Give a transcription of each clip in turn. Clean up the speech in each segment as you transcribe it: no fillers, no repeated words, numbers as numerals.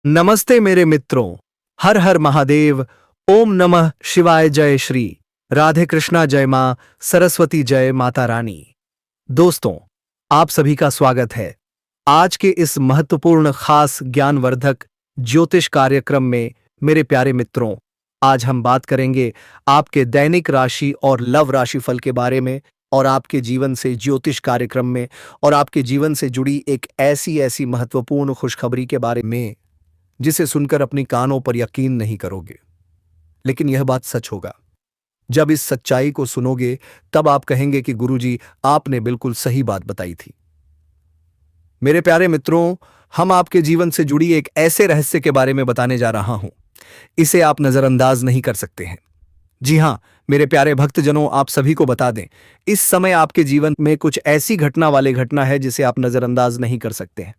नमस्ते मेरे मित्रों। हर हर महादेव। ओम नमः शिवाय। जय श्री राधे कृष्णा। जय मां सरस्वती। जय माता रानी। दोस्तों, आप सभी का स्वागत है आज के इस महत्वपूर्ण खास ज्ञानवर्धक ज्योतिष कार्यक्रम में। मेरे प्यारे मित्रों, आज हम बात करेंगे आपके दैनिक राशि और लव राशिफल के बारे में, और आपके जीवन से ज्योतिष कार्यक्रम में, और आपके जीवन से जुड़ी एक ऐसी महत्वपूर्ण खुशखबरी के बारे में जिसे सुनकर अपनी कानों पर यकीन नहीं करोगे। लेकिन यह बात सच होगा। जब इस सच्चाई को सुनोगे तब आप कहेंगे कि गुरुजी, आपने बिल्कुल सही बात बताई थी। मेरे प्यारे मित्रों, हम आपके जीवन से जुड़ी एक ऐसे रहस्य के बारे में बताने जा रहा हूं, इसे आप नजरअंदाज नहीं कर सकते हैं। जी हां, मेरे प्यारे भक्तजनों, आप सभी को बता दें, इस समय आपके जीवन में कुछ ऐसी घटना है जिसे आप नजरअंदाज नहीं कर सकते हैं।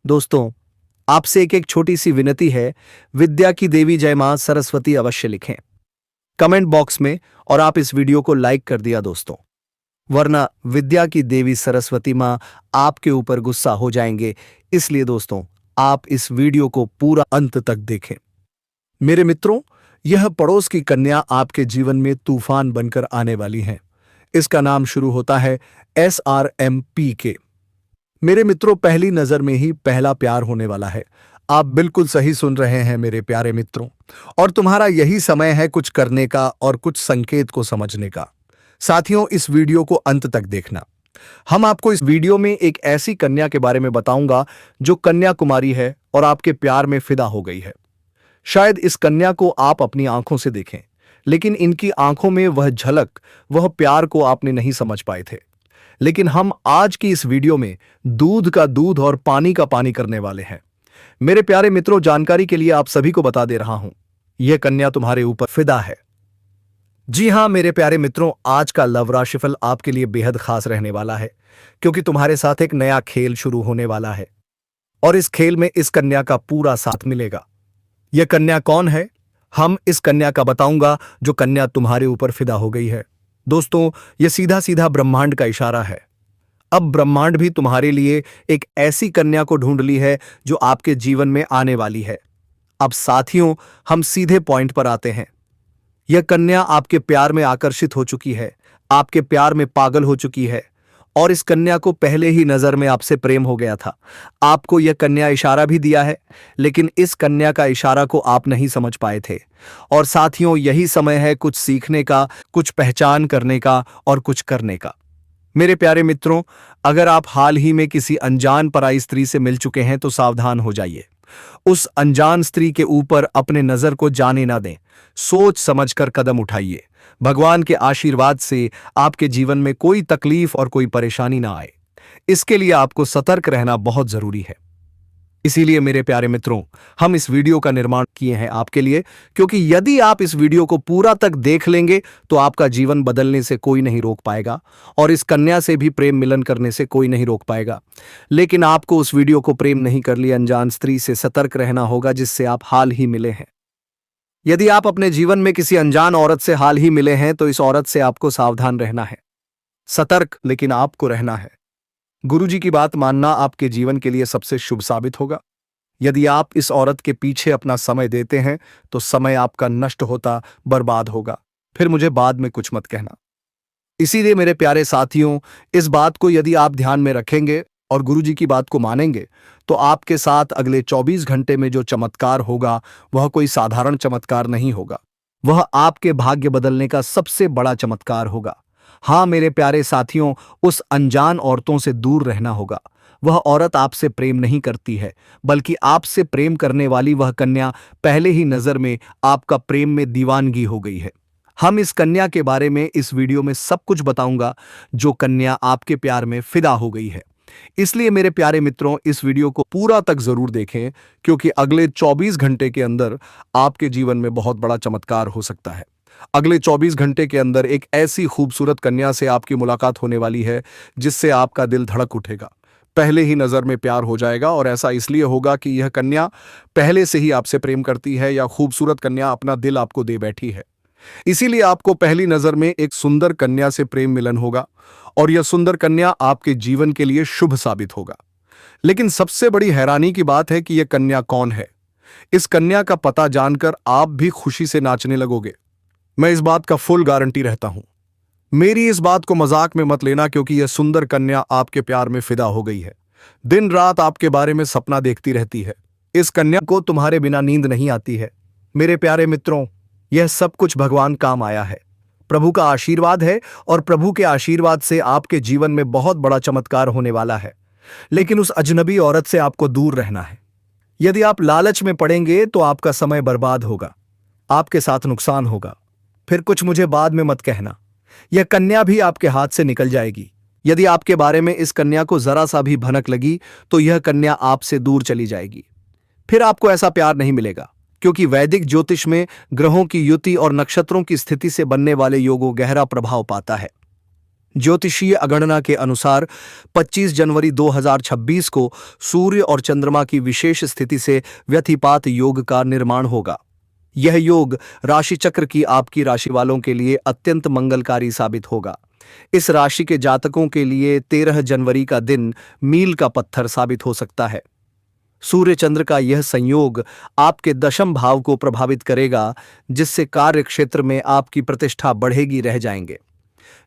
दोस्तों, आपसे एक छोटी सी विनती है, विद्या की देवी जय मां सरस्वती अवश्य लिखें कमेंट बॉक्स में, और आप इस वीडियो को लाइक कर दिया दोस्तों, वरना विद्या की देवी सरस्वती मां आपके ऊपर गुस्सा हो जाएंगे। इसलिए दोस्तों, आप इस वीडियो को पूरा अंत तक देखें। मेरे मित्रों, यह पड़ोस की कन्या आपके जीवन में तूफान बनकर आने वाली है। इसका नाम शुरू होता है SRMP के। मेरे मित्रों, पहली नजर में ही पहला प्यार होने वाला है। आप बिल्कुल सही सुन रहे हैं मेरे प्यारे मित्रों, और तुम्हारा यही समय है कुछ करने का और कुछ संकेत को समझने का। साथियों, इस वीडियो को अंत तक देखना। हम आपको इस वीडियो में एक ऐसी कन्या के बारे में बताऊंगा जो कन्या कुमारी है और आपके प्यार में फिदा हो गई है। शायद इस कन्या को आप अपनी आंखों से देखें, लेकिन इनकी आंखों में वह झलक, वह प्यार को आपने नहीं समझ पाए थे। लेकिन हम आज की इस वीडियो में दूध का दूध और पानी का पानी करने वाले हैं। मेरे प्यारे मित्रों, जानकारी के लिए आप सभी को बता दे रहा हूं, यह कन्या तुम्हारे ऊपर फिदा है। जी हां मेरे प्यारे मित्रों, आज का लव राशिफल आपके लिए बेहद खास रहने वाला है, क्योंकि तुम्हारे साथ एक नया खेल शुरू होने वाला है, और इस खेल में इस कन्या का पूरा साथ मिलेगा। यह कन्या कौन है, हम इस कन्या का बताऊंगा जो कन्या तुम्हारे ऊपर फिदा हो गई है। दोस्तों, यह सीधा सीधा ब्रह्मांड का इशारा है। अब ब्रह्मांड भी तुम्हारे लिए एक ऐसी कन्या को ढूंढ ली है जो आपके जीवन में आने वाली है। अब साथियों, हम सीधे पॉइंट पर आते हैं। यह कन्या आपके प्यार में आकर्षित हो चुकी है, आपके प्यार में पागल हो चुकी है, और इस कन्या को पहले ही नजर में आपसे प्रेम हो गया था। आपको यह कन्या इशारा भी दिया है, लेकिन इस कन्या का इशारा को आप नहीं समझ पाए थे। और साथियों, यही समय है कुछ सीखने का, कुछ पहचान करने का और कुछ करने का। मेरे प्यारे मित्रों, अगर आप हाल ही में किसी अनजान पराई स्त्री से मिल चुके हैं तो सावधान हो जाइए। उस अनजान स्त्री के ऊपर अपने नजर को जाने ना दें। सोच समझकर कदम उठाइए। भगवान के आशीर्वाद से आपके जीवन में कोई तकलीफ और कोई परेशानी ना आए, इसके लिए आपको सतर्क रहना बहुत जरूरी है। इसीलिए मेरे प्यारे मित्रों, हम इस वीडियो का निर्माण किए हैं आपके लिए, क्योंकि यदि आप इस वीडियो को पूरा तक देख लेंगे तो आपका जीवन बदलने से कोई नहीं रोक पाएगा, और इस कन्या से भी प्रेम मिलन करने से कोई नहीं रोक पाएगा। लेकिन आपको उस वीडियो को प्रेम नहीं कर ली अनजान स्त्री से सतर्क रहना होगा, जिससे आप हाल ही मिले हैं। यदि आप अपने जीवन में किसी अनजान औरत से हाल ही मिले हैं तो इस औरत से आपको सावधान रहना है, सतर्क लेकिन आपको रहना है। गुरुजी की बात मानना आपके जीवन के लिए सबसे शुभ साबित होगा। यदि आप इस औरत के पीछे अपना समय देते हैं तो समय आपका नष्ट होता, बर्बाद होगा। फिर मुझे बाद में कुछ मत कहना। इसीलिए मेरे प्यारे साथियों, इस बात को यदि आप ध्यान में रखेंगे और गुरुजी की बात को मानेंगे तो आपके साथ अगले 24 घंटे में जो चमत्कार होगा वह कोई साधारण चमत्कार नहीं होगा, वह आपके भाग्य बदलने का सबसे बड़ा चमत्कार होगा। हाँ मेरे प्यारे साथियों, उस अनजान औरतों से दूर रहना होगा। वह औरत आपसे प्रेम नहीं करती है, बल्कि आपसे प्रेम करने वाली वह कन्या पहले ही नजर में आपका प्रेम में दीवानगी हो गई है। हम इस कन्या के बारे में इस वीडियो में सब कुछ बताऊंगा, जो कन्या आपके प्यार में फिदा हो गई है। इसलिए मेरे प्यारे मित्रों, इस वीडियो को पूरा तक जरूर देखें, क्योंकि अगले 24 घंटे के अंदर आपके जीवन में बहुत बड़ा चमत्कार हो सकता है। अगले 24 घंटे के अंदर एक ऐसी खूबसूरत कन्या से आपकी मुलाकात होने वाली है जिससे आपका दिल धड़क उठेगा, पहले ही नजर में प्यार हो जाएगा। और ऐसा इसलिए होगा कि यह कन्या पहले से ही आपसे प्रेम करती है, या खूबसूरत कन्या अपना दिल आपको दे बैठी है। इसीलिए आपको पहली नजर में एक सुंदर कन्या से प्रेम मिलन होगा, और यह सुंदर कन्या आपके जीवन के लिए शुभ साबित होगा। लेकिन सबसे बड़ी हैरानी की बात है कि यह कन्या कौन है। इस कन्या का पता जानकर आप भी खुशी से नाचने लगोगे। मैं इस बात का फुल गारंटी रहता हूं। मेरी इस बात को मजाक में मत लेना, क्योंकि यह सुंदर कन्या आपके प्यार में फिदा हो गई है। दिन रात आपके बारे में सपना देखती रहती है। इस कन्या को तुम्हारे बिना नींद नहीं आती है। मेरे प्यारे मित्रों, यह सब कुछ भगवान काम आया है, प्रभु का आशीर्वाद है, और प्रभु के आशीर्वाद से आपके जीवन में बहुत बड़ा चमत्कार होने वाला है। लेकिन उस अजनबी औरत से आपको दूर रहना है। यदि आप लालच में पड़ेंगे तो आपका समय बर्बाद होगा, आपके साथ नुकसान होगा। फिर कुछ मुझे बाद में मत कहना। यह कन्या भी आपके हाथ से निकल जाएगी। यदि आपके बारे में इस कन्या को जरा सा भी भनक लगी तो यह कन्या आपसे दूर चली जाएगी। फिर आपको ऐसा प्यार नहीं मिलेगा, क्योंकि वैदिक ज्योतिष में ग्रहों की युति और नक्षत्रों की स्थिति से बनने वाले योगों गहरा प्रभाव पाता है। ज्योतिषीय अगणना के अनुसार 25 जनवरी 2026 को सूर्य और चंद्रमा की विशेष स्थिति से व्यतिपात योग का निर्माण होगा। यह योग राशि चक्र की आपकी राशि वालों के लिए अत्यंत मंगलकारी साबित होगा। इस राशि के जातकों के लिए 13 जनवरी का दिन मील का पत्थर साबित हो सकता है। सूर्य चंद्र का यह संयोग आपके दशम भाव को प्रभावित करेगा, जिससे कार्य क्षेत्र में आपकी प्रतिष्ठा बढ़ेगी रह जाएंगे।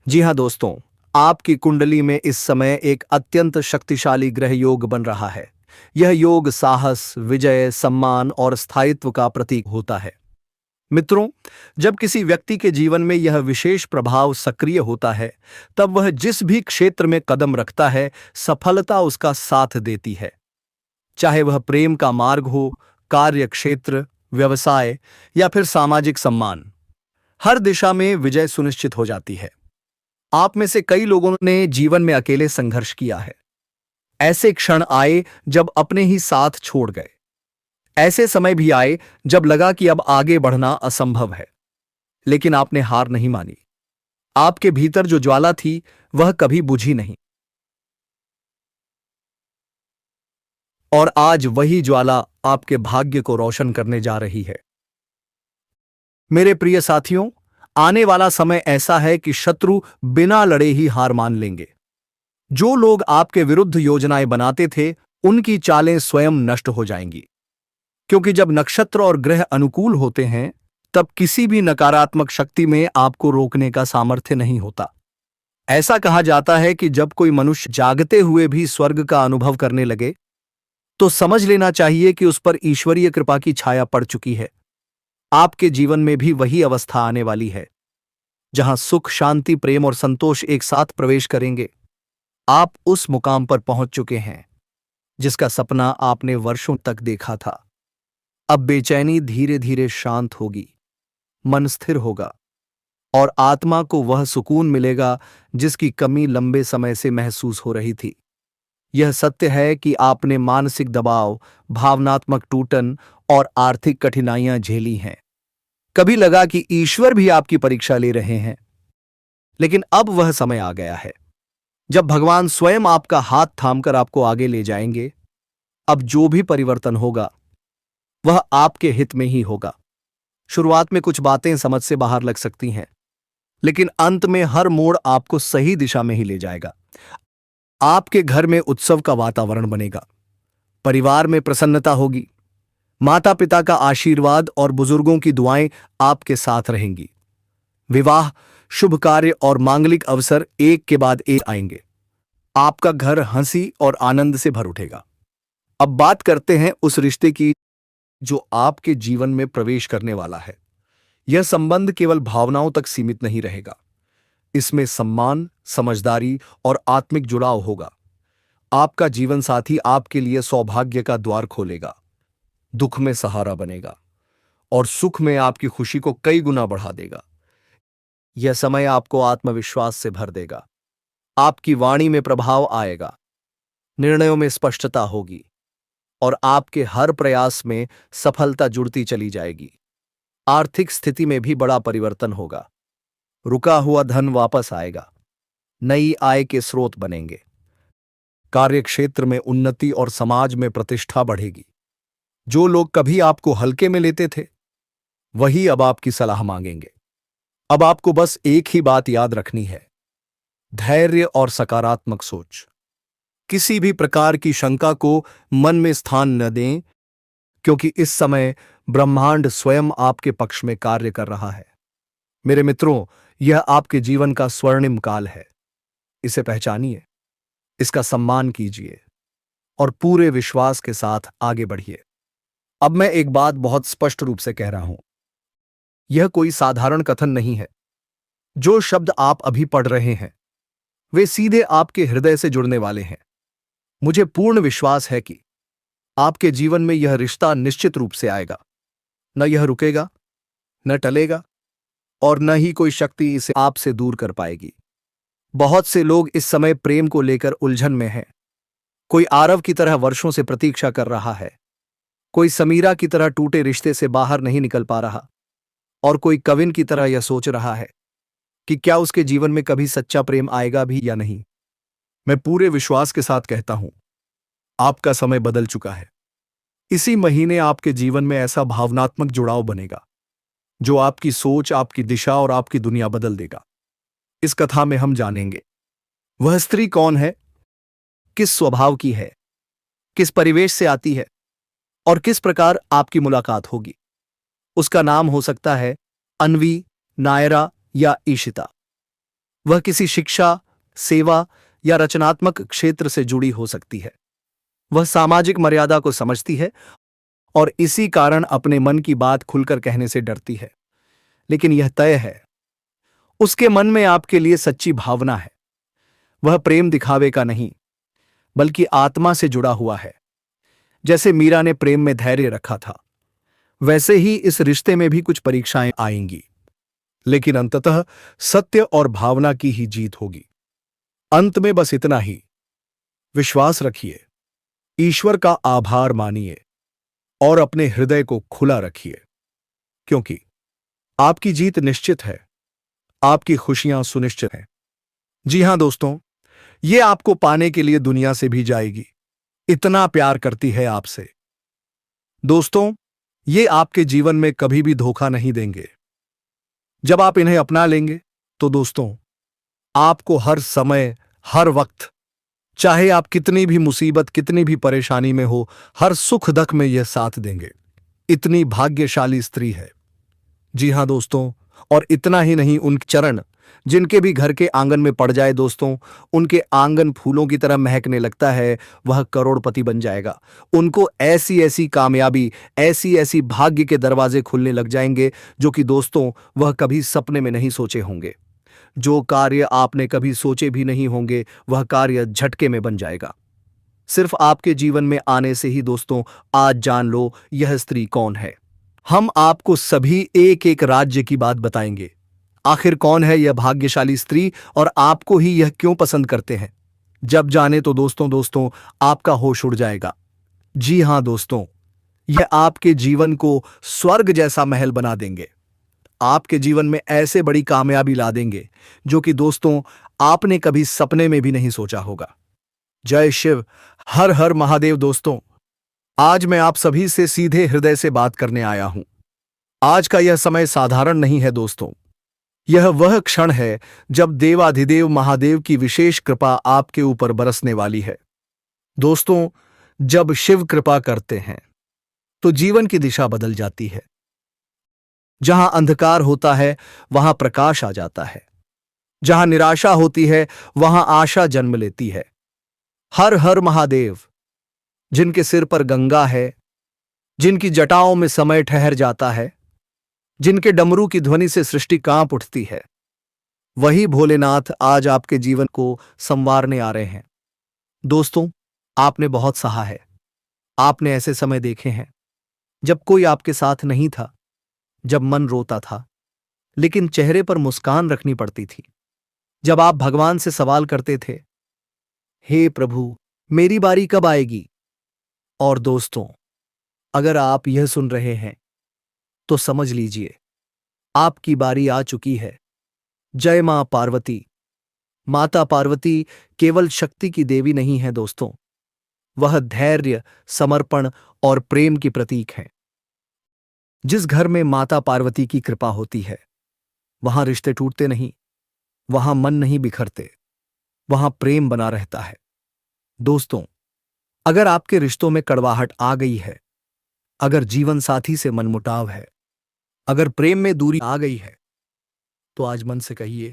जी हां दोस्तों, आपकी कुंडली में इस समय एक अत्यंत शक्तिशाली ग्रह योग बन रहा है। यह योग साहस, विजय, सम्मान और स्थायित्व का प्रतीक होता है। मित्रों, जब किसी व्यक्ति के जीवन में यह विशेष प्रभाव सक्रिय होता है, तब वह जिस भी क्षेत्र में कदम रखता है, सफलता उसका साथ देती है। चाहे वह प्रेम का मार्ग हो, कार्य क्षेत्र, व्यवसाय या फिर सामाजिक सम्मान, हर दिशा में विजय सुनिश्चित हो जाती है। आप में से कई लोगों ने जीवन में अकेले संघर्ष किया है। ऐसे क्षण आए जब अपने ही साथ छोड़ गए। ऐसे समय भी आए जब लगा कि अब आगे बढ़ना असंभव है, लेकिन आपने हार नहीं मानी। आपके भीतर जो ज्वाला थी वह कभी बुझी नहीं, और आज वही ज्वाला आपके भाग्य को रोशन करने जा रही है। मेरे प्रिय साथियों, आने वाला समय ऐसा है कि शत्रु बिना लड़े ही हार मान लेंगे। जो लोग आपके विरुद्ध योजनाएं बनाते थे, उनकी चालें स्वयं नष्ट हो जाएंगी, क्योंकि जब नक्षत्र और ग्रह अनुकूल होते हैं, तब किसी भी नकारात्मक शक्ति में आपको रोकने का सामर्थ्य नहीं होता। ऐसा कहा जाता है कि जब कोई मनुष्य जागते हुए भी स्वर्ग का अनुभव करने लगे, तो समझ लेना चाहिए कि उस पर ईश्वरीय कृपा की छाया पड़ चुकी है। आपके जीवन में भी वही अवस्था आने वाली है, जहां सुख, शांति, प्रेम और संतोष एक साथ प्रवेश करेंगे। आप उस मुकाम पर पहुंच चुके हैं जिसका सपना आपने वर्षों तक देखा था। अब बेचैनी धीरे धीरे शांत होगी, मन स्थिर होगा, और आत्मा को वह सुकून मिलेगा जिसकी कमी लंबे समय से महसूस हो रही थी। यह सत्य है कि आपने मानसिक दबाव, भावनात्मक टूटन और आर्थिक कठिनाइयां झेली हैं। कभी लगा कि ईश्वर भी आपकी परीक्षा ले रहे हैं, लेकिन अब वह समय आ गया है जब भगवान स्वयं आपका हाथ थामकर आपको आगे ले जाएंगे। अब जो भी परिवर्तन होगा वह आपके हित में ही होगा। शुरुआत में कुछ बातें समझ से बाहर लग सकती हैं, लेकिन अंत में हर मोड़ आपको सही दिशा में ही ले जाएगा। आपके घर में उत्सव का वातावरण बनेगा, परिवार में प्रसन्नता होगी, माता पिता का आशीर्वाद और बुजुर्गों की दुआएं आपके साथ रहेंगी। विवाह, शुभ कार्य और मांगलिक अवसर एक के बाद एक आएंगे। आपका घर हंसी और आनंद से भर उठेगा। अब बात करते हैं उस रिश्ते की जो आपके जीवन में प्रवेश करने वाला है। यह संबंध केवल भावनाओं तक सीमित नहीं रहेगा। इसमें सम्मान, समझदारी और आत्मिक जुड़ाव होगा। आपका जीवन साथी आपके लिए सौभाग्य का द्वार खोलेगा, दुख में सहारा बनेगा और सुख में आपकी खुशी को कई गुना बढ़ा देगा। यह समय आपको आत्मविश्वास से भर देगा। आपकी वाणी में प्रभाव आएगा, निर्णयों में स्पष्टता होगी और आपके हर प्रयास में सफलता जुड़ती चली जाएगी। आर्थिक स्थिति में भी बड़ा परिवर्तन होगा। रुका हुआ धन वापस आएगा, नई आय के स्रोत बनेंगे। कार्यक्षेत्र में उन्नति और समाज में प्रतिष्ठा बढ़ेगी। जो लोग कभी आपको हल्के में लेते थे, वही अब आपकी सलाह मांगेंगे। अब आपको बस एक ही बात याद रखनी है, धैर्य और सकारात्मक सोच। किसी भी प्रकार की शंका को मन में स्थान न दें, क्योंकि इस समय ब्रह्मांड स्वयं आपके पक्ष में कार्य कर रहा है। मेरे मित्रों, यह आपके जीवन का स्वर्णिम काल है। इसे पहचानिए, इसका सम्मान कीजिए और पूरे विश्वास के साथ आगे बढ़िए। अब मैं एक बात बहुत स्पष्ट रूप से कह रहा हूं, यह कोई साधारण कथन नहीं है। जो शब्द आप अभी पढ़ रहे हैं वे सीधे आपके हृदय से जुड़ने वाले हैं। मुझे पूर्ण विश्वास है कि आपके जीवन में यह रिश्ता निश्चित रूप से आएगा। न यह रुकेगा, न टलेगा और न ही कोई शक्ति इसे आपसे दूर कर पाएगी। बहुत से लोग इस समय प्रेम को लेकर उलझन में हैं। कोई आरव की तरह वर्षों से प्रतीक्षा कर रहा है, कोई समीरा की तरह टूटे रिश्ते से बाहर नहीं निकल पा रहा, और कोई कविन की तरह यह सोच रहा है कि क्या उसके जीवन में कभी सच्चा प्रेम आएगा भी या नहीं। मैं पूरे विश्वास के साथ कहता हूं, आपका समय बदल चुका है। इसी महीने आपके जीवन में ऐसा भावनात्मक जुड़ाव बनेगा जो आपकी सोच, आपकी दिशा और आपकी दुनिया बदल देगा। इस कथा में हम जानेंगे वह स्त्री कौन है, किस स्वभाव की है, किस परिवेश से आती है और किस प्रकार आपकी मुलाकात होगी। उसका नाम हो सकता है अन्वी, नायरा या ईशिता। वह किसी शिक्षा, सेवा या रचनात्मक क्षेत्र से जुड़ी हो सकती है। वह सामाजिक मर्यादा को समझती है और इसी कारण अपने मन की बात खुलकर कहने से डरती है। लेकिन यह तय है, उसके मन में आपके लिए सच्ची भावना है। वह प्रेम दिखावे का नहीं, बल्कि आत्मा से जुड़ा हुआ है। जैसे मीरा ने प्रेम में धैर्य रखा था, वैसे ही इस रिश्ते में भी कुछ परीक्षाएं आएंगी, लेकिन अंततः सत्य और भावना की ही जीत होगी। अंत में बस इतना ही, विश्वास रखिए, ईश्वर का आभार मानिए और अपने हृदय को खुला रखिए, क्योंकि आपकी जीत निश्चित है, आपकी खुशियां सुनिश्चित हैं। जी हां दोस्तों, ये आपको पाने के लिए दुनिया से भी जाएगी। इतना प्यार करती है आपसे। दोस्तों, ये आपके जीवन में कभी भी धोखा नहीं देंगे। जब आप इन्हें अपना लेंगे तो दोस्तों, आपको हर समय, हर वक्त, चाहे आप कितनी भी मुसीबत, कितनी भी परेशानी में हो, हर सुख दुख में यह साथ देंगे। इतनी भाग्यशाली स्त्री है। जी हां दोस्तों, और इतना ही नहीं, उन चरण जिनके भी घर के आंगन में पड़ जाए दोस्तों, उनके आंगन फूलों की तरह महकने लगता है, वह करोड़पति बन जाएगा। उनको ऐसी ऐसी कामयाबी, ऐसी ऐसी भाग्य के दरवाजे खुलने लग जाएंगे जो कि दोस्तों वह कभी सपने में नहीं सोचे होंगे। जो कार्य आपने कभी सोचे भी नहीं होंगे, वह कार्य झटके में बन जाएगा। सिर्फ आपके जीवन में आने से ही दोस्तों, आज जान लो यह स्त्री कौन है। हम आपको सभी एक एक राज्य की बात बताएंगे। आखिर कौन है यह भाग्यशाली स्त्री और आपको ही यह क्यों पसंद करते हैं? जब जाने तो दोस्तों आपका होश उड़ जाएगा। जी हां दोस्तों, यह आपके जीवन को स्वर्ग जैसा महल बना देंगे। आपके जीवन में ऐसे बड़ी कामयाबी ला देंगे जो कि दोस्तों आपने कभी सपने में भी नहीं सोचा होगा। जय शिव, हर हर महादेव। दोस्तों, आज मैं आप सभी से सीधे हृदय से बात करने आया हूं। आज का यह समय साधारण नहीं है दोस्तों। यह वह क्षण है जब देवाधिदेव महादेव की विशेष कृपा आपके ऊपर बरसने वाली है। दोस्तों, जब शिव कृपा करते हैं तो जीवन की दिशा बदल जाती है। जहां अंधकार होता है वहां प्रकाश आ जाता है। जहां निराशा होती है वहां आशा जन्म लेती है। हर हर महादेव। जिनके सिर पर गंगा है, जिनकी जटाओं में समय ठहर जाता है, जिनके डमरू की ध्वनि से सृष्टि कांप उठती है, वही भोलेनाथ आज आपके जीवन को संवारने आ रहे हैं। दोस्तों, आपने बहुत सहा है। आपने ऐसे समय देखे हैं जब कोई आपके साथ नहीं था, जब मन रोता था लेकिन चेहरे पर मुस्कान रखनी पड़ती थी, जब आप भगवान से सवाल करते थे, हे प्रभु, मेरी बारी कब आएगी? और दोस्तों, अगर आप यह सुन रहे हैं तो समझ लीजिए, आपकी बारी आ चुकी है। जय मां पार्वती। माता पार्वती केवल शक्ति की देवी नहीं है दोस्तों, वह धैर्य, समर्पण और प्रेम की प्रतीक है। जिस घर में माता पार्वती की कृपा होती है, वहां रिश्ते टूटते नहीं, वहां मन नहीं बिखरते, वहां प्रेम बना रहता है। दोस्तों, अगर आपके रिश्तों में कड़वाहट आ गई है, अगर जीवन साथी से मनमुटाव है, अगर प्रेम में दूरी आ गई है, तो आज मन से कहिए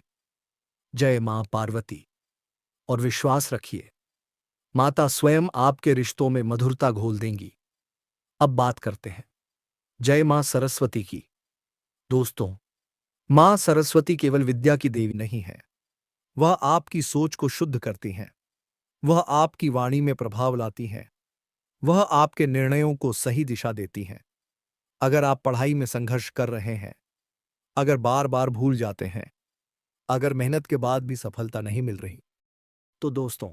जय मां पार्वती और विश्वास रखिए माता स्वयं आपके रिश्तों में मधुरता घोल देंगी। अब बात करते हैं जय मां सरस्वती की। दोस्तों, मां सरस्वती केवल विद्या की देवी नहीं है, वह आपकी सोच को शुद्ध करती हैं, वह आपकी वाणी में प्रभाव लाती हैं, वह आपके निर्णयों को सही दिशा देती हैं। अगर आप पढ़ाई में संघर्ष कर रहे हैं, अगर बार बार भूल जाते हैं, अगर मेहनत के बाद भी सफलता नहीं मिल रही, तो दोस्तों,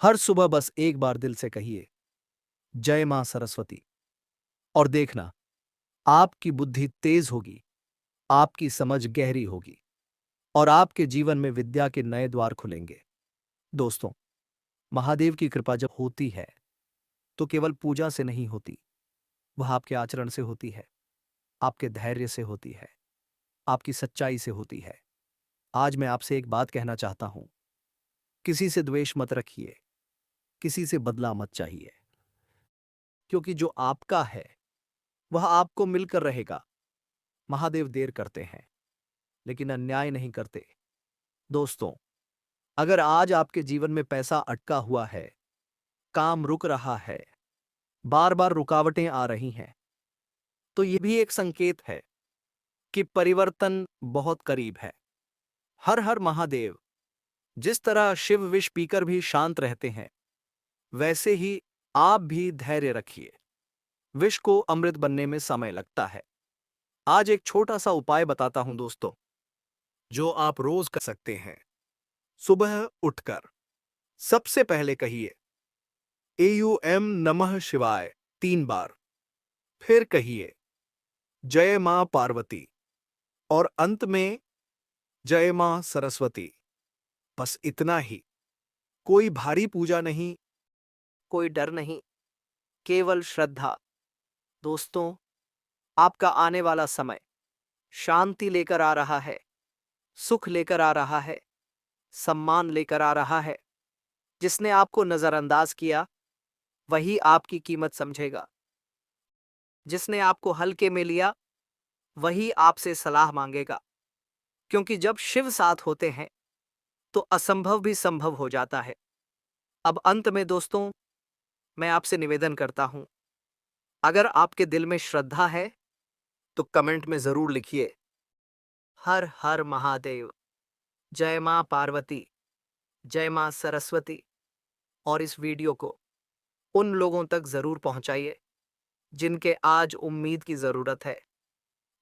हर सुबह बस एक बार दिल से कहिए जय मां सरस्वती और देखना आपकी बुद्धि तेज होगी, आपकी समझ गहरी होगी और आपके जीवन में विद्या के नए द्वार खुलेंगे। दोस्तों, महादेव की कृपा जब होती है तो केवल पूजा से नहीं होती, वह आपके आचरण से होती है, आपके धैर्य से होती है, आपकी सच्चाई से होती है। आज मैं आपसे एक बात कहना चाहता हूं, किसी से द्वेष मत रखिए, किसी से बदला मत चाहिए, क्योंकि जो आपका है वह आपको मिलकर रहेगा। महादेव देर करते हैं लेकिन अन्याय नहीं करते। दोस्तों, अगर आज आपके जीवन में पैसा अटका हुआ है, काम रुक रहा है, बार बार रुकावटें आ रही हैं, तो यह भी एक संकेत है कि परिवर्तन बहुत करीब है। हर हर महादेव। जिस तरह शिव विष पीकर भी शांत रहते हैं, वैसे ही आप भी धैर्य रखिए। विष को अमृत बनने में समय लगता है। आज एक छोटा सा उपाय बताता हूं दोस्तों, जो आप रोज कर सकते हैं। सुबह उठकर सबसे पहले कहिए एयूएम नमः शिवाय 3 बार, फिर कहिए जय मां पार्वती और अंत में जय मां सरस्वती। बस इतना ही, कोई भारी पूजा नहीं, कोई डर नहीं, केवल श्रद्धा। दोस्तों, आपका आने वाला समय शांति लेकर आ रहा है, सुख लेकर आ रहा है, सम्मान लेकर आ रहा है। जिसने आपको नजरअंदाज किया वही आपकी कीमत समझेगा। जिसने आपको हल्के में लिया वही आपसे सलाह मांगेगा, क्योंकि जब शिव साथ होते हैं तो असंभव भी संभव हो जाता है। अब अंत में दोस्तों, मैं आपसे निवेदन करता हूं, अगर आपके दिल में श्रद्धा है तो कमेंट में जरूर लिखिए हर हर महादेव, जय मां पार्वती, जय मां सरस्वती। और इस वीडियो को उन लोगों तक जरूर पहुंचाइए जिनके आज उम्मीद की जरूरत है।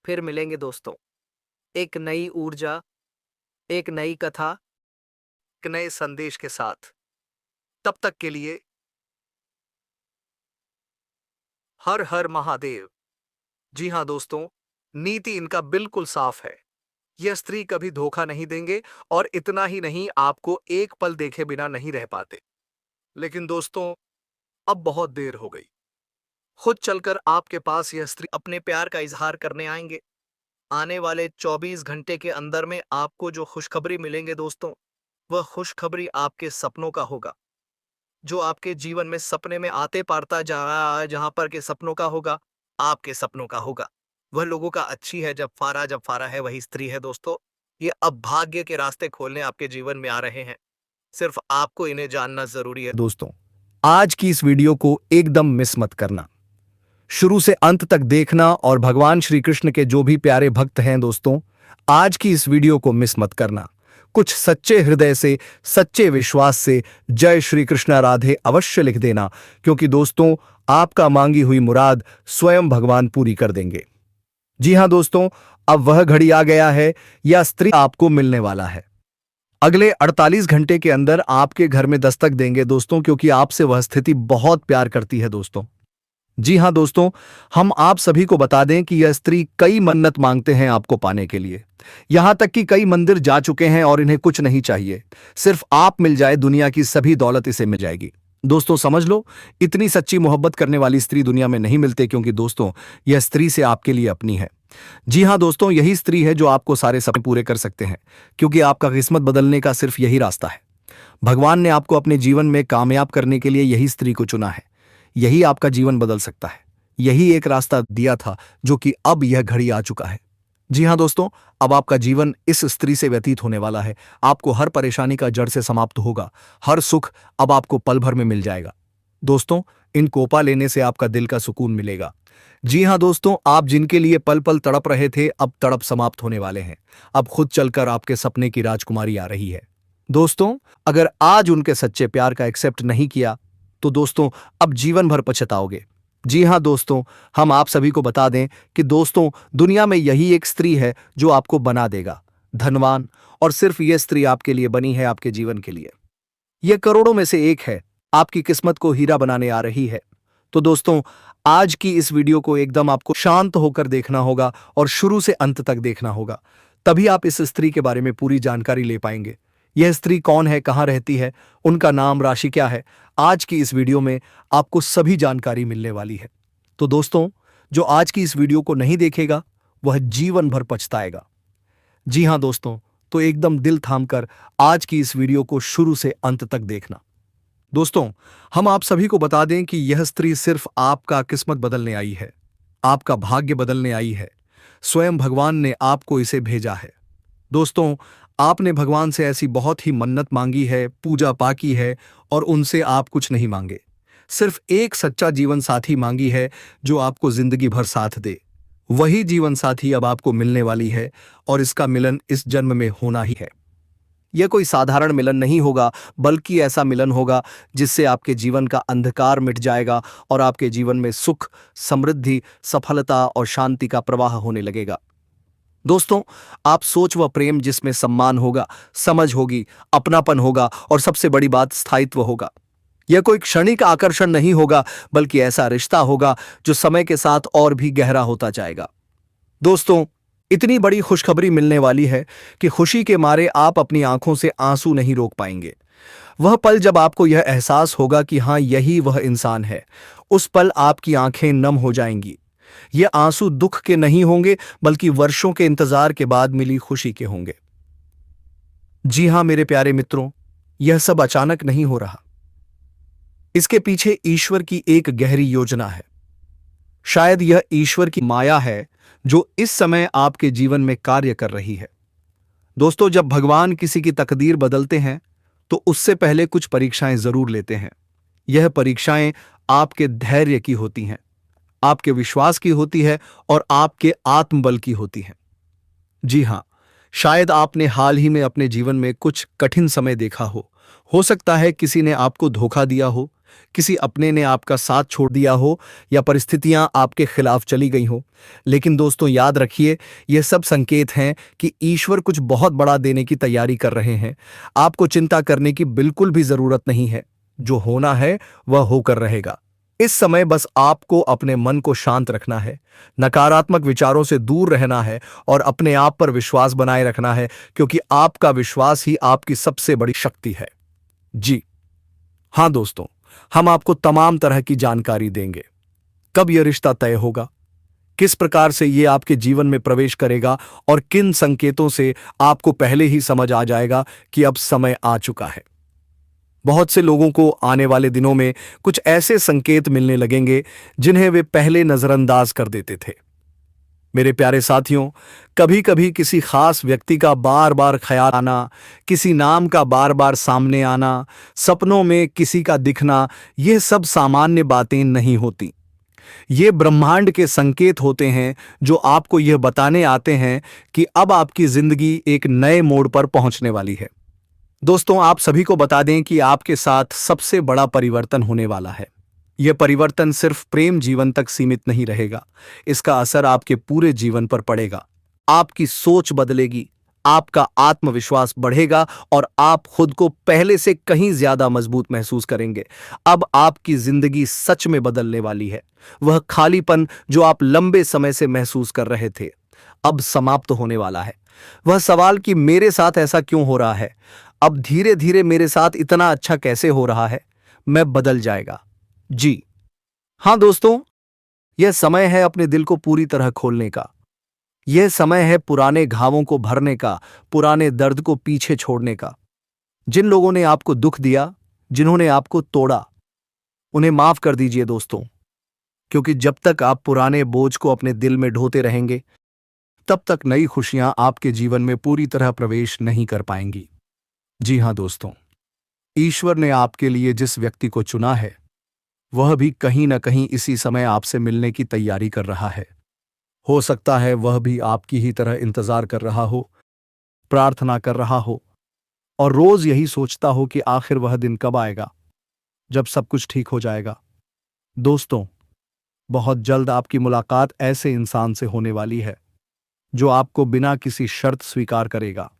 फिर मिलेंगे दोस्तों, एक नई ऊर्जा, एक नई कथा, एक नए संदेश के साथ। तब तक के लिए हर हर महादेव। जी हां दोस्तों, नीति इनका बिल्कुल साफ है। यह स्त्री कभी धोखा नहीं देंगे और इतना ही नहीं, आपको एक पल देखे बिना नहीं रह पाते। लेकिन दोस्तों, अब बहुत देर हो गई। खुद चलकर आपके पास यह स्त्री अपने प्यार का इजहार करने आएंगे। आने वाले 24 घंटे के अंदर में आपको जो खुशखबरी मिलेंगे दोस्तों, वह खुशखबरी आपके सपनों का होगा। जो आपके जीवन में सपने में आते पारता जा रहा है, जहां पर के सपनों का होगा, आपके सपनों का होगा। वह लोगों का अच्छी है, जब फारा है वही स्त्री है दोस्तों। ये अब भाग्य के रास्ते खोलने आपके जीवन में आ रहे हैं। सिर्फ आपको इन्हें जानना जरूरी है। दोस्तों, आज की इस वीडियो को एकदम मिस मत करना, शुरू से अंत तक देखना और भगवान श्री कृष्ण के जो भी प्यारे भक्त हैं दोस्तों, आज की इस वीडियो को मिस मत करना। कुछ सच्चे हृदय से, सच्चे विश्वास से जय श्री कृष्ण राधे अवश्य लिख देना, क्योंकि दोस्तों, आपका मांगी हुई मुराद स्वयं भगवान पूरी कर देंगे। जी हां दोस्तों, अब वह घड़ी आ गया है, यह स्त्री आपको मिलने वाला है। अगले 48 घंटे के अंदर आपके घर में दस्तक देंगे दोस्तों, क्योंकि आपसे वह स्थिति बहुत प्यार करती है दोस्तों। जी हां दोस्तों, हम आप सभी को बता दें कि यह स्त्री कई मन्नत मांगते हैं आपको पाने के लिए। यहां तक कि कई मंदिर जा चुके हैं और इन्हें कुछ नहीं चाहिए, सिर्फ आप मिल जाए, दुनिया की सभी दौलत इसे मिल जाएगी। दोस्तों समझ लो, इतनी सच्ची मोहब्बत करने वाली स्त्री दुनिया में नहीं मिलते, क्योंकि दोस्तों यह स्त्री से आपके लिए अपनी है। जी हां दोस्तों, यही स्त्री है जो आपको सारे सपने पूरे कर सकते हैं, क्योंकि आपका किस्मत बदलने का सिर्फ यही रास्ता है। भगवान ने आपको अपने जीवन में कामयाब करने के लिए यही स्त्री को चुना है। यही आपका जीवन बदल सकता है। यही एक रास्ता दिया था जो कि अब यह घड़ी आ चुका है। जी हाँ दोस्तों, अब आपका जीवन इस स्त्री से व्यतीत होने वाला है। आपको हर परेशानी का जड़ से समाप्त होगा। हर सुख अब आपको पल भर में मिल जाएगा। दोस्तों, इन कोपा लेने से आपका दिल का सुकून मिलेगा। जी हाँ दोस्तों, आप जिनके लिए पल पल तड़प रहे थे अब तड़प समाप्त होने वाले हैं। अब खुद चलकर आपके सपने की राजकुमारी आ रही है। दोस्तों, अगर आज उनके सच्चे प्यार का एक्सेप्ट नहीं किया तो दोस्तों अब जीवन भर पछताओगे। जी हाँ दोस्तों, हम आप सभी को बता दें कि दोस्तों दुनिया में यही एक स्त्री है जो आपको बना देगा धनवान, और सिर्फ यह स्त्री आपके लिए बनी है, आपके जीवन के लिए। यह करोड़ों में से एक है, आपकी किस्मत को हीरा बनाने आ रही है। तो दोस्तों, आज की इस वीडियो को एकदम आपको शांत होकर देखना होगा और शुरू से अंत तक देखना होगा। तभी आप इस स्त्री के बारे में पूरी जानकारी ले पाएंगे। यह स्त्री कौन है, कहाँ रहती है, उनका नाम, राशि क्या है, आज की इस वीडियो में आपको सभी जानकारी मिलने वाली है। तो दोस्तों, जो आज की इस वीडियो को नहीं देखेगा वह जीवन भर पछताएगा। जी हाँ दोस्तों, तो एकदम दिल थामकर आज की इस वीडियो को शुरू से अंत तक देखना। दोस्तों, हम आप सभी को बता दें कि यह स्त्री सिर्फ आपका किस्मत बदलने आई है, आपका भाग्य बदलने आई है। स्वयं भगवान ने आपको इसे भेजा है। दोस्तों, आपने भगवान से ऐसी बहुत ही मन्नत मांगी है, पूजा पाठ की है, और उनसे आप कुछ नहीं मांगे। सिर्फ एक सच्चा जीवन साथी मांगी है जो आपको जिंदगी भर साथ दे। वही जीवन साथी अब आपको मिलने वाली है, और इसका मिलन इस जन्म में होना ही है। यह कोई साधारण मिलन नहीं होगा, बल्कि ऐसा मिलन होगा जिससे आपके जीवन का अंधकार मिट जाएगा और आपके जीवन में सुख, समृद्धि, सफलता और शांति का प्रवाह होने लगेगा। दोस्तों, आप सोच व प्रेम जिसमें सम्मान होगा, समझ होगी, अपनापन होगा और सबसे बड़ी बात स्थायित्व होगा। यह कोई क्षणिक आकर्षण नहीं होगा, बल्कि ऐसा रिश्ता होगा जो समय के साथ और भी गहरा होता जाएगा। दोस्तों, इतनी बड़ी खुशखबरी मिलने वाली है कि खुशी के मारे आप अपनी आंखों से आंसू नहीं रोक पाएंगे। वह पल जब आपको यह एहसास होगा कि हाँ, यही वह इंसान है, उस पल आपकी आंखें नम हो जाएंगी। ये आंसू दुख के नहीं होंगे, बल्कि वर्षों के इंतजार के बाद मिली खुशी के होंगे। जी हां मेरे प्यारे मित्रों, यह सब अचानक नहीं हो रहा। इसके पीछे ईश्वर की एक गहरी योजना है। शायद यह ईश्वर की माया है जो इस समय आपके जीवन में कार्य कर रही है। दोस्तों, जब भगवान किसी की तकदीर बदलते हैं तो उससे पहले कुछ परीक्षाएं जरूर लेते हैं। यह परीक्षाएं आपके धैर्य की होती हैं, आपके विश्वास की होती है और आपके आत्मबल की होती है। जी हां, शायद आपने हाल ही में अपने जीवन में कुछ कठिन समय देखा हो सकता है किसी ने आपको धोखा दिया हो, किसी अपने ने आपका साथ छोड़ दिया हो, या परिस्थितियां आपके खिलाफ चली गई हो। लेकिन दोस्तों, याद रखिए, यह सब संकेत हैं कि ईश्वर कुछ बहुत बड़ा देने की तैयारी कर रहे हैं। आपको चिंता करने की बिल्कुल भी जरूरत नहीं है। जो होना है वह होकर रहेगा। इस समय बस आपको अपने मन को शांत रखना है, नकारात्मक विचारों से दूर रहना है और अपने आप पर विश्वास बनाए रखना है, क्योंकि आपका विश्वास ही आपकी सबसे बड़ी शक्ति है। जी हां दोस्तों, हम आपको तमाम तरह की जानकारी देंगे। कब यह रिश्ता तय होगा, किस प्रकार से यह आपके जीवन में प्रवेश करेगा, और किन संकेतों से आपको पहले ही समझ आ जाएगा कि अब समय आ चुका है। बहुत से लोगों को आने वाले दिनों में कुछ ऐसे संकेत मिलने लगेंगे जिन्हें वे पहले नजरअंदाज कर देते थे। मेरे प्यारे साथियों, कभी कभी किसी खास व्यक्ति का बार बार ख्याल आना, किसी नाम का बार बार सामने आना, सपनों में किसी का दिखना, यह सब सामान्य बातें नहीं होती। ये ब्रह्मांड के संकेत होते हैं जो आपको यह बताने आते हैं कि अब आपकी जिंदगी एक नए मोड़ पर पहुंचने वाली है। दोस्तों, आप सभी को बता दें कि आपके साथ सबसे बड़ा परिवर्तन होने वाला है। यह परिवर्तन सिर्फ प्रेम जीवन तक सीमित नहीं रहेगा, इसका असर आपके पूरे जीवन पर पड़ेगा। आपकी सोच बदलेगी, आपका आत्मविश्वास बढ़ेगा और आप खुद को पहले से कहीं ज्यादा मजबूत महसूस करेंगे। अब आपकी जिंदगी सच में बदलने वाली है। वह खालीपन जो आप लंबे समय से महसूस कर रहे थे, अब समाप्त होने वाला है। वह सवाल कि मेरे साथ ऐसा क्यों हो रहा है, अब धीरे धीरे मेरे साथ इतना अच्छा कैसे हो रहा है, मैं बदल जाएगा। जी हां दोस्तों, यह समय है अपने दिल को पूरी तरह खोलने का। यह समय है पुराने घावों को भरने का, पुराने दर्द को पीछे छोड़ने का। जिन लोगों ने आपको दुख दिया, जिन्होंने आपको तोड़ा, उन्हें माफ कर दीजिए दोस्तों। क्योंकि जब तक आप पुराने बोझ को अपने दिल में ढोते रहेंगे, तब तक नई खुशियां आपके जीवन में पूरी तरह प्रवेश नहीं कर पाएंगी। जी हां दोस्तों, ईश्वर ने आपके लिए जिस व्यक्ति को चुना है, वह भी कहीं न कहीं इसी समय आपसे मिलने की तैयारी कर रहा है। हो सकता है वह भी आपकी ही तरह इंतजार कर रहा हो, प्रार्थना कर रहा हो और रोज यही सोचता हो कि आखिर वह दिन कब आएगा जब सब कुछ ठीक हो जाएगा। दोस्तों, बहुत जल्द आपकी मुलाकात ऐसे इंसान से होने वाली है जो आपको बिना किसी शर्त स्वीकार करेगा,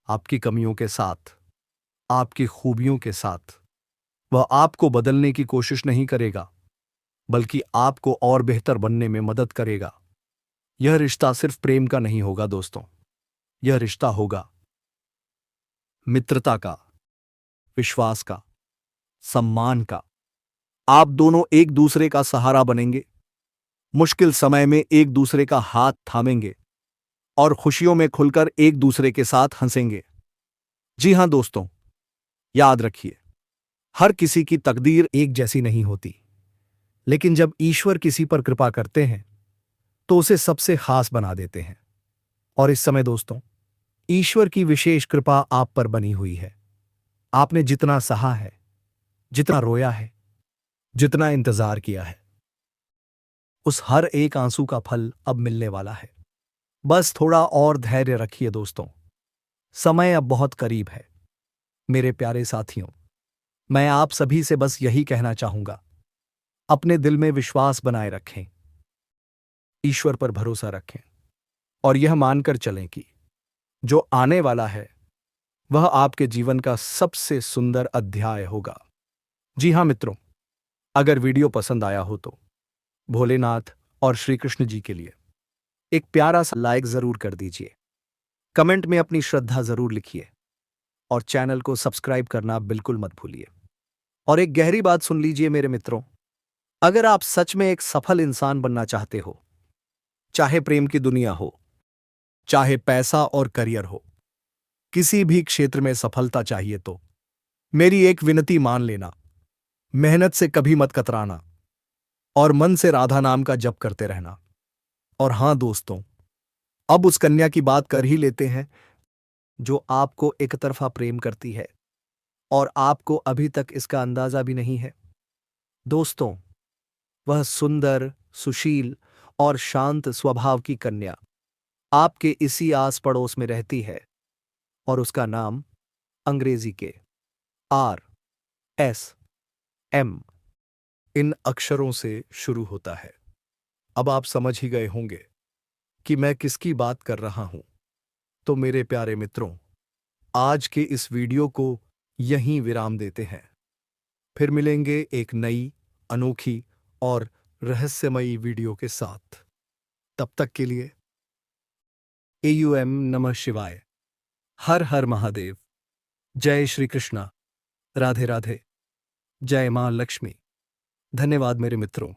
आपकी कमियों के साथ, आपकी खूबियों के साथ। वह आपको बदलने की कोशिश नहीं करेगा, बल्कि आपको और बेहतर बनने में मदद करेगा। यह रिश्ता सिर्फ प्रेम का नहीं होगा दोस्तों, यह रिश्ता होगा मित्रता का, विश्वास का, सम्मान का। आप दोनों एक दूसरे का सहारा बनेंगे, मुश्किल समय में एक दूसरे का हाथ थामेंगे और खुशियों में खुलकर एक दूसरे के साथ हंसेंगे। जी हां दोस्तों, याद रखिए, हर किसी की तकदीर एक जैसी नहीं होती, लेकिन जब ईश्वर किसी पर कृपा करते हैं तो उसे सबसे खास बना देते हैं। और इस समय दोस्तों, ईश्वर की विशेष कृपा आप पर बनी हुई है। आपने जितना सहा है, जितना रोया है, जितना इंतजार किया है, उस हर एक आंसू का फल अब मिलने वाला है। बस थोड़ा और धैर्य रखिए दोस्तों, समय अब बहुत करीब है। मेरे प्यारे साथियों, मैं आप सभी से बस यही कहना चाहूंगा, अपने दिल में विश्वास बनाए रखें, ईश्वर पर भरोसा रखें और यह मानकर चलें कि जो आने वाला है वह आपके जीवन का सबसे सुंदर अध्याय होगा। जी हां मित्रों, अगर वीडियो पसंद आया हो तो भोलेनाथ और श्री कृष्ण जी के लिए एक प्यारा सा लाइक जरूर कर दीजिए, कमेंट में अपनी श्रद्धा जरूर लिखिए और चैनल को सब्सक्राइब करना बिल्कुल मत भूलिए। और एक गहरी बात सुन लीजिए मेरे मित्रों, अगर आप सच में एक सफल इंसान बनना चाहते हो, चाहे प्रेम की दुनिया हो, चाहे पैसा और करियर हो, किसी भी क्षेत्र में सफलता चाहिए तो मेरी एक विनती मान लेना, मेहनत से कभी मत कतराना और मन से राधा नाम का जप करते रहना। और हां दोस्तों, अब उस कन्या की बात कर ही लेते हैं जो आपको एक तरफा प्रेम करती है और आपको अभी तक इसका अंदाजा भी नहीं है। दोस्तों, वह सुंदर, सुशील और शांत स्वभाव की कन्या आपके इसी आस पड़ोस में रहती है और उसका नाम अंग्रेजी के RSM इन अक्षरों से शुरू होता है। अब आप समझ ही गए होंगे कि मैं किसकी बात कर रहा हूं। तो मेरे प्यारे मित्रों, आज के इस वीडियो को यहीं विराम देते हैं। फिर मिलेंगे एक नई, अनोखी और रहस्यमयी वीडियो के साथ। तब तक के लिए AUM नमः शिवाय, हर हर महादेव, जय श्री कृष्णा, राधे राधे, जय मां लक्ष्मी। धन्यवाद मेरे मित्रों।